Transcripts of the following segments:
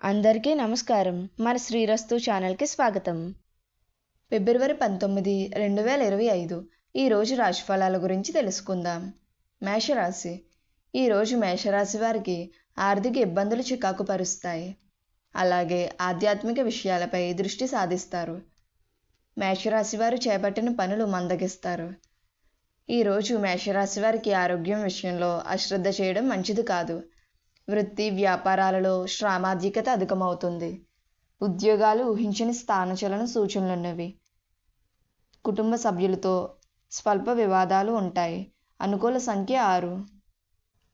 అందరికీ నమస్కారం. మన శ్రీరస్తు ఛానల్కి స్వాగతం. ఫిబ్రవరి 19, 2025 ఈరోజు రాశిఫలాల గురించి తెలుసుకుందాం. మేషరాశి. ఈరోజు మేషరాశి వారికి ఆర్థిక ఇబ్బందులు చికాకు పరుస్తాయి. అలాగే ఆధ్యాత్మిక విషయాలపై దృష్టి సాధిస్తారు. మేషరాశి వారు చేపట్టిన పనులు మందగిస్తారు. ఈరోజు మేషరాశి వారికి ఆరోగ్యం విషయంలో అశ్రద్ధ చేయడం మంచిది కాదు. వృత్తి వ్యాపారాలలో శ్రమాధిక్యత అధికమవుతుంది. ఉద్యోగాలు ఊహించని స్థానచలన సూచనలున్నవి. కుటుంబ సభ్యులతో స్వల్ప వివాదాలు ఉంటాయి. అనుకూల సంఖ్య 6.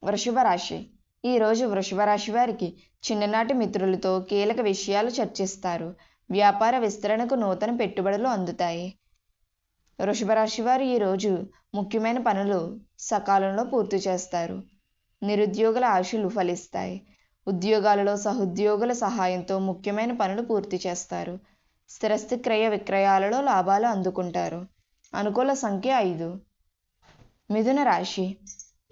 వృషభ రాశి. ఈరోజు వృషభ రాశి వారికి చిన్ననాటి మిత్రులతో కీలక విషయాలు చర్చిస్తారు. వ్యాపార విస్తరణకు నూతన పెట్టుబడులు అందుతాయి. వృషభ రాశి వారు ఈరోజు ముఖ్యమైన పనులు సకాలంలో పూర్తి చేస్తారు. నిరుద్యోగుల ఆశలు ఫలిస్తాయి. ఉద్యోగాలలో సహోద్యోగుల సహాయంతో ముఖ్యమైన పనులు పూర్తి చేస్తారు. స్థిరస్థి క్రయ విక్రయాలలో లాభాలు అందుకుంటారు. అనుకూల సంఖ్య 5. మిథున రాశి.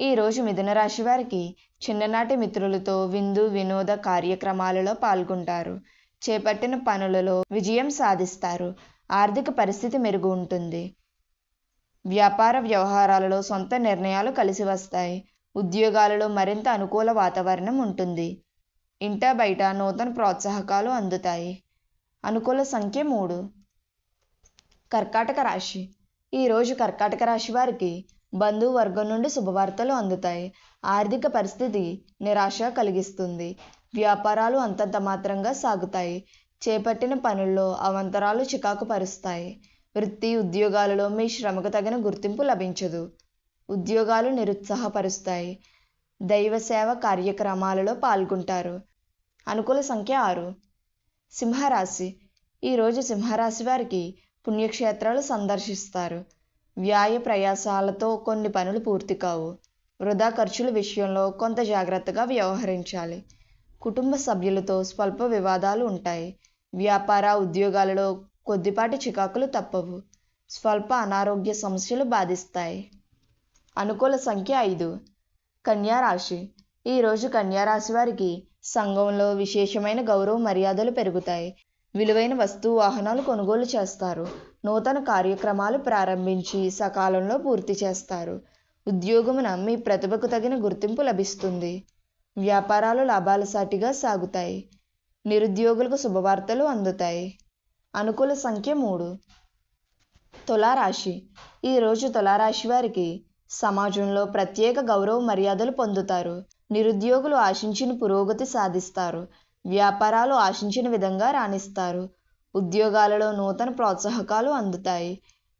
ఈరోజు మిథున రాశి వారికి చిన్ననాటి మిత్రులతో విందు వినోద కార్యక్రమాలలో పాల్గొంటారు. చేపట్టిన పనులలో విజయం సాధిస్తారు. ఆర్థిక పరిస్థితి మెరుగు ఉంటుంది. వ్యాపార వ్యవహారాలలో సొంత నిర్ణయాలు కలిసి వస్తాయి. ఉద్యోగాలలో మరింత అనుకూల వాతావరణం ఉంటుంది. ఇంట బయట నూతన ప్రోత్సాహకాలు అందుతాయి. అనుకూల సంఖ్య 3. కర్కాటక రాశి. ఈరోజు కర్కాటక రాశి వారికి బంధువర్గం నుండి శుభవార్తలు అందుతాయి. ఆర్థిక పరిస్థితి నిరాశ కలిగిస్తుంది. వ్యాపారాలు అంతంత మాత్రంగా సాగుతాయి. చేపట్టిన పనుల్లో అవాంతరాలు చికాకు పరుస్తాయి. వృత్తి ఉద్యోగాలలో మీ శ్రమకు తగిన గుర్తింపు లభించదు. ఉద్యోగాలు నిరుత్సాహపరుస్తాయి. దైవ సేవ కార్యక్రమాలలో పాల్గొంటారు. అనుకూల సంఖ్య 6. సింహరాశి. ఈరోజు సింహరాశి వారికి పుణ్యక్షేత్రాలు సందర్శిస్తారు. వ్యాయ ప్రయాసాలతో కొన్ని పనులు పూర్తి కావు. వృధా ఖర్చుల విషయంలో కొంత జాగ్రత్తగా వ్యవహరించాలి. కుటుంబ సభ్యులతో స్వల్ప వివాదాలు ఉంటాయి. వ్యాపార ఉద్యోగాలలో కొద్దిపాటి చికాకులు తప్పవు. స్వల్ప అనారోగ్య సమస్యలు బాధిస్తాయి. అనుకూల సంఖ్య 5. కన్యా రాశి. ఈరోజు కన్యా రాశి వారికి సంఘంలో విశేషమైన గౌరవ మర్యాదలు పెరుగుతాయి. విలువైన వస్తు వాహనాలు కొనుగోలు చేస్తారు. నూతన కార్యక్రమాలు ప్రారంభించి సకాలంలో పూర్తి చేస్తారు. ఉద్యోగమున మీ ప్రతిభకు తగిన గుర్తింపు లభిస్తుంది. వ్యాపారాలు లాభాల సాటిగా సాగుతాయి. నిరుద్యోగులకు శుభవార్తలు అందుతాయి. అనుకూల సంఖ్య 3. తులారాశి. ఈరోజు తులారాశి వారికి సమాజంలో ప్రత్యేక గౌరవ మర్యాదలు పొందుతారు. నిరుద్యోగులు ఆశించిన పురోగతి సాధిస్తారు. వ్యాపారాలు ఆశించిన విధంగా రాణిస్తారు. ఉద్యోగాలలో నూతన ప్రోత్సాహకాలు అందుతాయి.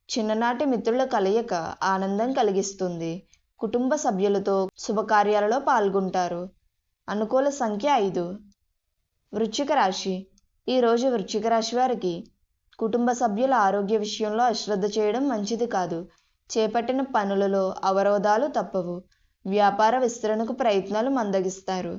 చిన్ననాటి మిత్రుల కలయిక ఆనందం కలిగిస్తుంది. కుటుంబ సభ్యులతో శుభకార్యాలలో పాల్గొంటారు. అనుకూల సంఖ్య 5. వృశ్చిక రాశి. ఈరోజు వృశ్చిక రాశి వారికి కుటుంబ సభ్యుల ఆరోగ్య విషయంలో అశ్రద్ధ చేయడం మంచిది కాదు. చేపట్టిన పనులలో అవరోధాలు తప్పవు. వ్యాపార విస్తరణకు ప్రయత్నాలు మందగిస్తారు.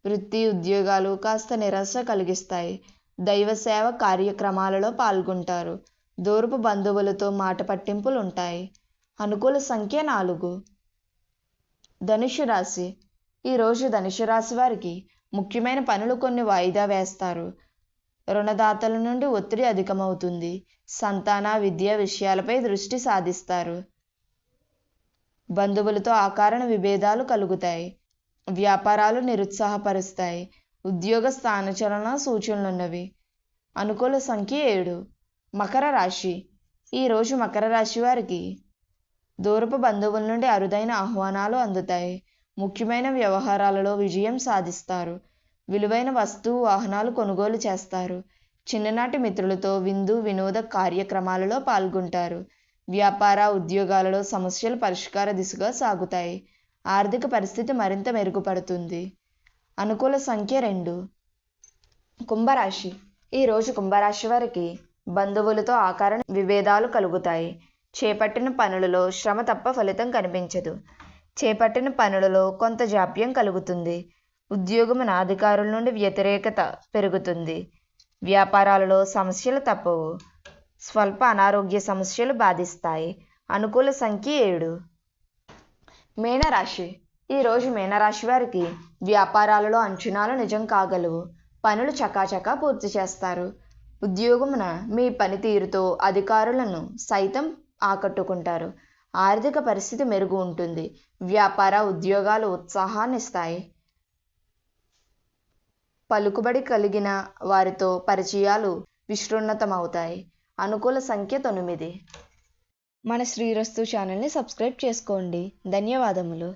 వృత్తి ఉద్యోగాలు కాస్త నిరాశ కలిగిస్తాయి. దైవ సేవ కార్యక్రమాలలో పాల్గొంటారు. దూరపు బంధువులతో మాట పట్టింపులు ఉంటాయి. అనుకూల సంఖ్య 4. ధనుస్సు రాశి. ఈరోజు ధనుస్సు రాశి వారికి ముఖ్యమైన పనులు కొన్ని వాయిదా వేస్తారు. రుణదాతల నుండి ఒత్తిడి అధికమవుతుంది. సంతాన విద్య విషయాలపై దృష్టి సాధిస్తారు. బంధువులతో అకారణ విభేదాలు కలుగుతాయి. వ్యాపారాలు నిరుత్సాహపరుస్తాయి. ఉద్యోగ స్థానచలన సూచనలున్నవి. అనుకూల సంఖ్య 7. మకర రాశి. ఈరోజు మకర రాశి వారికి దూరపు బంధువుల నుండి అరుదైన ఆహ్వానాలు అందుతాయి. ముఖ్యమైన వ్యవహారాలలో విజయం సాధిస్తారు. విలువైన వస్తు వాహనాలు కొనుగోలు చేస్తారు. చిన్ననాటి మిత్రులతో విందు వినోద కార్యక్రమాలలో పాల్గొంటారు. వ్యాపార ఉద్యోగాలలో సమస్యలు పరిష్కార దిశగా సాగుతాయి. ఆర్థిక పరిస్థితి మరింత మెరుగుపడుతుంది. అనుకూల సంఖ్య 2. కుంభరాశి. ఈరోజు కుంభరాశి వారికి బంధువులతో ఆకారణ విభేదాలు కలుగుతాయి. చేపట్టిన పనులలో శ్రమ తప్ప ఫలితం కనిపించదు. చేపట్టిన పనులలో కొంత జాప్యం కలుగుతుంది. ఉద్యోగమున అధికారుల నుండి వ్యతిరేకత పెరుగుతుంది. వ్యాపారాలలో సమస్యలు తప్పవు. స్వల్ప అనారోగ్య సమస్యలు బాధిస్తాయి. అనుకూల సంఖ్య 7. మీనరాశి. ఈరోజు మీనరాశి వారికి వ్యాపారాలలో అంచనాలు నిజం కాగలవు. పనులు చకాచకా పూర్తి చేస్తారు. ఉద్యోగమున మీ పనితీరుతో అధికారులను సైతం ఆకట్టుకుంటారు. ఆర్థిక పరిస్థితి మెరుగు ఉంటుంది. వ్యాపార ఉద్యోగాలు ఉత్సాహాన్నిస్తాయి. పలుకుబడి కలిగిన వారితో పరిచయాలు విస్తృతమవుతాయి. అనుకూల సంఖ్య 9. మన శ్రీరస్తు ఛానల్ని సబ్స్క్రైబ్ చేసుకోండి. ధన్యవాదములు.